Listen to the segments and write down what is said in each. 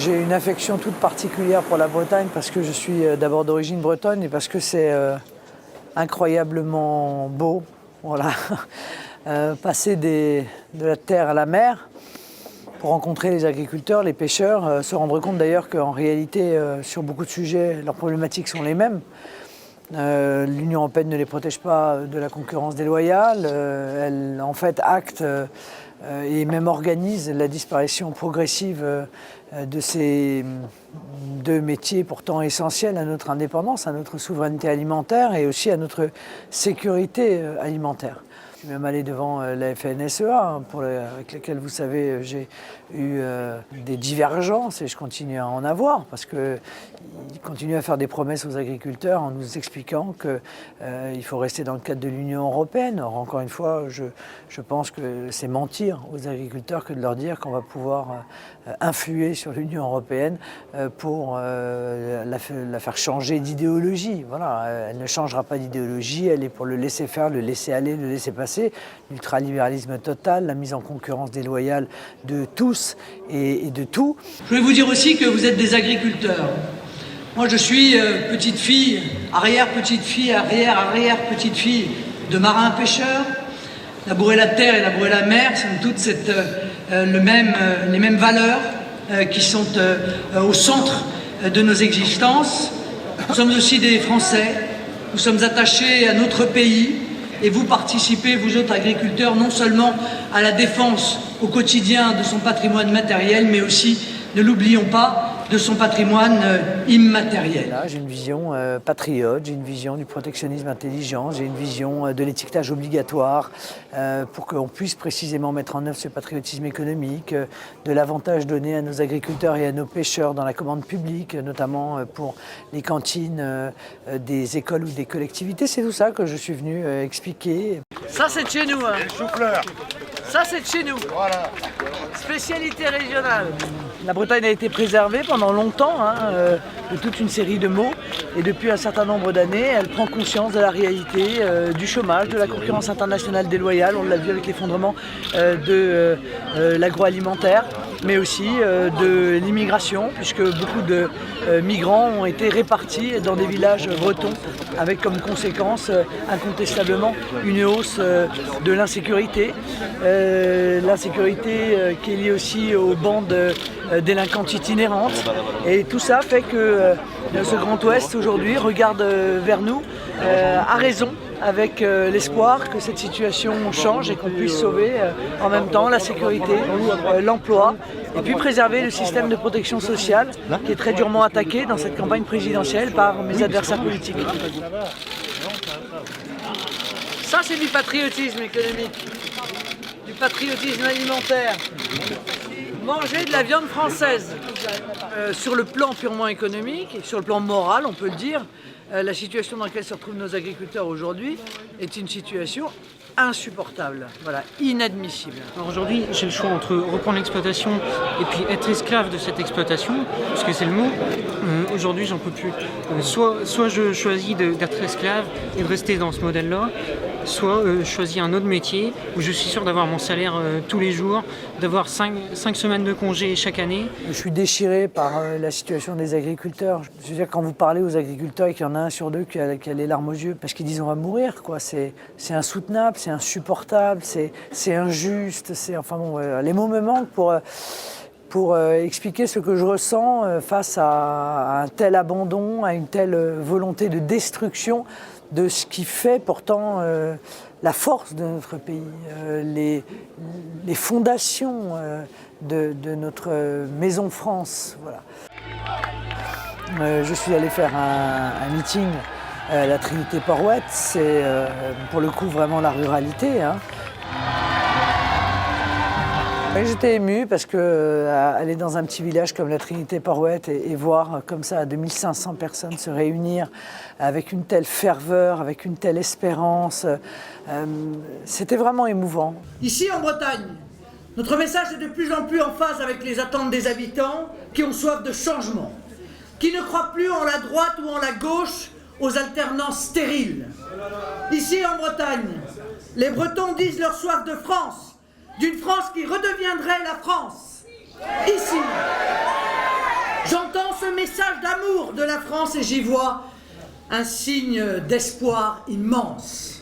J'ai une affection toute particulière pour la Bretagne parce que je suis d'abord d'origine bretonne et parce que c'est incroyablement beau. Voilà. Passer de la terre à la mer pour rencontrer les agriculteurs, les pêcheurs, se rendre compte d'ailleurs qu'en réalité, sur beaucoup de sujets, leurs problématiques sont les mêmes. L'Union européenne ne les protège pas de la concurrence déloyale. Elle, en fait, acte et même organise la disparition progressive de ces deux métiers pourtant essentiels à notre indépendance, à notre souveraineté alimentaire et aussi à notre sécurité alimentaire. Je suis même allé devant la FNSEA, avec laquelle, vous savez, j'ai eu des divergences et je continue à en avoir parce qu'ils continuent à faire des promesses aux agriculteurs en nous expliquant qu'il faut rester dans le cadre de l'Union européenne. Or, encore une fois, je pense que c'est mentir aux agriculteurs que de leur dire qu'on va pouvoir influer sur l'Union européenne pour la faire changer d'idéologie. Voilà, elle ne changera pas d'idéologie, elle est pour le laisser faire, le laisser aller, le laisser passer. L'ultralibéralisme total, la mise en concurrence déloyale de tous et de tout. Je voulais vous dire aussi que vous êtes des agriculteurs. Moi, je suis petite fille, arrière-petite-fille, arrière-arrière-petite-fille de marins-pêcheurs. Labourer la terre et labourer la mer, sont toutes les mêmes valeurs qui sont au centre de nos existences. Nous sommes aussi des Français, nous sommes attachés à notre pays et vous participez, vous autres agriculteurs, non seulement à la défense au quotidien de son patrimoine matériel, mais aussi, ne l'oublions pas, de son patrimoine immatériel. J'ai une vision patriote, j'ai une vision du protectionnisme intelligent, j'ai une vision de l'étiquetage obligatoire pour qu'on puisse précisément mettre en œuvre ce patriotisme économique, de l'avantage donné à nos agriculteurs et à nos pêcheurs dans la commande publique, notamment pour les cantines des écoles ou des collectivités. C'est tout ça que je suis venu expliquer. Ça, c'est de chez nous. Hein. Et le chou-fleur. Ça, c'est de chez nous. Voilà. Spécialité régionale. La Bretagne a été préservée pendant longtemps de toute une série de maux et depuis un certain nombre d'années, elle prend conscience de la réalité du chômage, de la concurrence internationale déloyale, on l'a vu avec l'effondrement de l'agroalimentaire, mais aussi de l'immigration, puisque beaucoup de migrants ont été répartis dans des villages bretons, avec comme conséquence incontestablement une hausse de l'insécurité, l'insécurité qui est liée aussi aux bandes délinquantes itinérantes. Et tout ça fait que ce Grand Ouest aujourd'hui regarde vers nous à raison, avec l'espoir que cette situation change et qu'on puisse sauver en même temps la sécurité, l'emploi et puis préserver le système de protection sociale qui est très durement attaqué dans cette campagne présidentielle par mes adversaires politiques. Ça, c'est du patriotisme économique, du patriotisme alimentaire. Manger de la viande française. Sur le plan purement économique et sur le plan moral, on peut le dire, la situation dans laquelle se retrouvent nos agriculteurs aujourd'hui est une situation insupportable, voilà, inadmissible. Alors aujourd'hui, j'ai le choix entre reprendre l'exploitation et puis être esclave de cette exploitation, parce que c'est le mot. Aujourd'hui, j'en peux plus. Soit je choisis d'être esclave et de rester dans ce modèle-là, soit je choisis un autre métier où je suis sûr d'avoir mon salaire tous les jours, d'avoir 5 semaines de congé chaque année. Je suis déchiré par la situation des agriculteurs. Je veux dire, quand vous parlez aux agriculteurs et qu'il y en a un sur deux qui a les larmes aux yeux, parce qu'ils disent on va mourir, quoi. C'est insoutenable, c'est insupportable, c'est injuste, enfin bon, les mots me manquent pour expliquer ce que je ressens face à un tel abandon, à une telle volonté de destruction de ce qui fait pourtant la force de notre pays, les fondations de notre maison France. Voilà. Je suis allé faire un meeting à la Trinité-Port-Ouët, c'est pour le coup vraiment la ruralité. Hein. J'étais ému parce que aller dans un petit village comme la Trinité-Port-Ouët et voir comme ça 2500 personnes se réunir avec une telle ferveur, avec une telle espérance, c'était vraiment émouvant. Ici en Bretagne, notre message est de plus en plus en phase avec les attentes des habitants qui ont soif de changement, qui ne croient plus en la droite ou en la gauche, aux alternances stériles. Ici en Bretagne, les Bretons disent leur soif de France, d'une France qui redeviendrait la France. Ici. J'entends ce message d'amour de la France et j'y vois un signe d'espoir immense.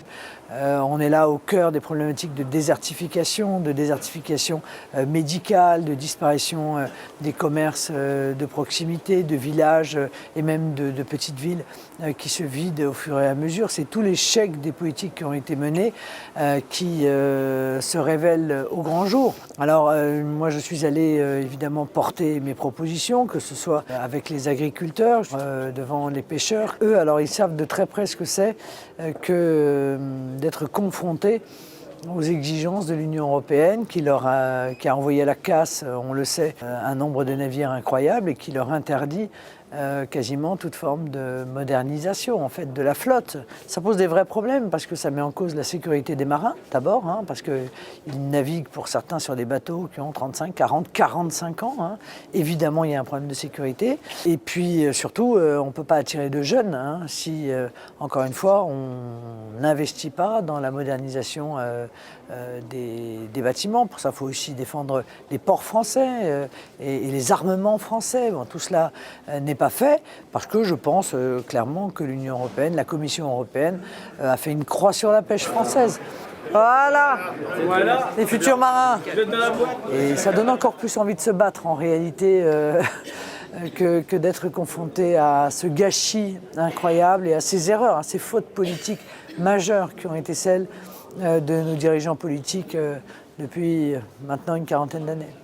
On est là au cœur des problématiques de désertification médicale, de disparition des commerces de proximité, de villages et même de petites villes qui se vident au fur et à mesure. C'est tout l'échec des politiques qui ont été menées qui se révèlent au grand jour. Alors moi je suis allé évidemment porter mes propositions, que ce soit avec les agriculteurs, devant les pêcheurs. Eux, alors ils savent de très près ce que c'est que d'être confrontés aux exigences de l'Union européenne qui a envoyé à la casse, on le sait, un nombre de navires incroyable et qui leur interdit quasiment toute forme de modernisation en fait, de la flotte. Ça pose des vrais problèmes parce que ça met en cause la sécurité des marins d'abord, parce qu'ils naviguent pour certains sur des bateaux qui ont 35, 40, 45 ans. Évidemment, il y a un problème de sécurité. Et puis surtout, on ne peut pas attirer de jeunes si, encore une fois, on n'investit pas dans la modernisation des bâtiments. Pour ça, il faut aussi défendre les ports français et les armements français. Bon, tout cela n'est pas fait parce que je pense clairement que l'Union européenne, la Commission européenne a fait une croix sur la pêche française. Voilà, les futurs marins. Et ça donne encore plus envie de se battre en réalité que d'être confronté à ce gâchis incroyable et à ces erreurs, à ces fautes politiques majeures qui ont été celles de nos dirigeants politiques depuis maintenant une quarantaine d'années.